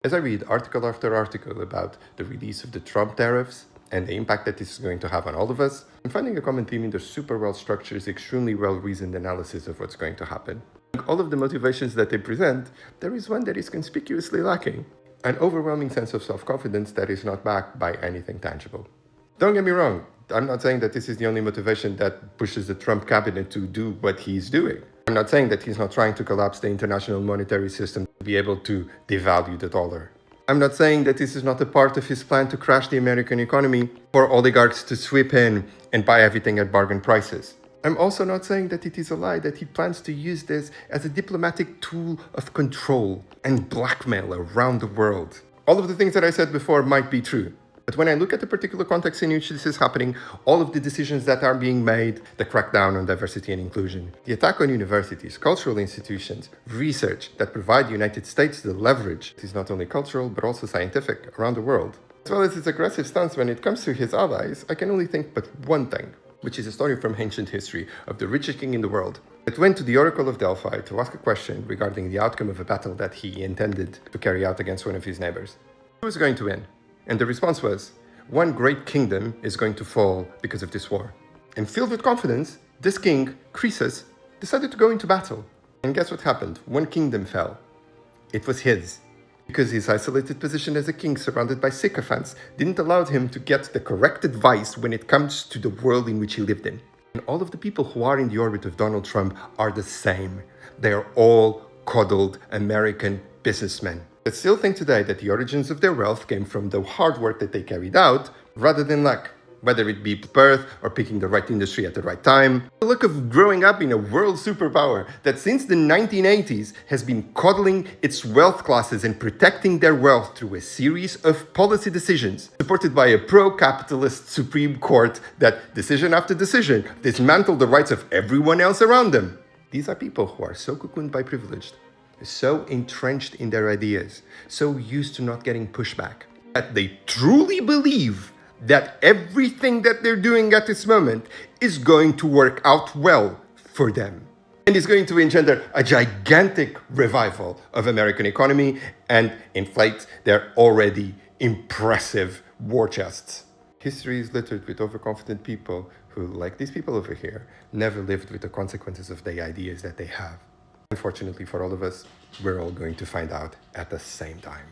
As I read article after article about the release of the Trump tariffs and the impact that this is going to have on all of us, I'm finding a common theme in their super well-structured, extremely well-reasoned analysis of what's going to happen. All of the motivations that they present, there is one that is conspicuously lacking: an overwhelming sense of self-confidence that is not backed by anything tangible. Don't get me wrong, I'm not saying that this is the only motivation that pushes the Trump cabinet to do what he's doing. I'm not saying that he's not trying to collapse the international monetary system to be able to devalue the dollar. I'm not saying that this is not a part of his plan to crash the American economy for oligarchs to sweep in and buy everything at bargain prices. I'm also not saying that it is a lie that he plans to use this as a diplomatic tool of control and blackmail around the world. All of the things that I said before might be true. But when I look at the particular context in which this is happening, all of the decisions that are being made, the crackdown on diversity and inclusion, the attack on universities, cultural institutions, research that provide the United States the leverage, it is not only cultural but also scientific around the world, as well as his aggressive stance when it comes to his allies, I can only think but one thing, which is a story from ancient history of the richest king in the world that went to the Oracle of Delphi to ask a question regarding the outcome of a battle that he intended to carry out against one of his neighbors. Who was going to win? And the response was, one great kingdom is going to fall because of this war. And filled with confidence, this king, Croesus, decided to go into battle. And guess what happened? One kingdom fell. It was his. Because his isolated position as a king surrounded by sycophants didn't allow him to get the correct advice when it comes to the world in which he lived in. And all of the people who are in the orbit of Donald Trump are the same. They are all coddled American businessmen that still think today that the origins of their wealth came from the hard work that they carried out rather than luck. Whether it be birth or picking the right industry at the right time. The luck of growing up in a world superpower that since the 1980s has been coddling its wealth classes and protecting their wealth through a series of policy decisions supported by a pro-capitalist Supreme Court that, decision after decision, dismantled the rights of everyone else around them. These are people who are so cocooned by privilege, so entrenched in their ideas, so used to not getting pushback, that they truly believe that everything that they're doing at this moment is going to work out well for them. And is going to engender a gigantic revival of American economy and inflate their already impressive war chests. History is littered with overconfident people who, like these people over here, never lived with the consequences of the ideas that they have. Unfortunately for all of us, we're all going to find out at the same time.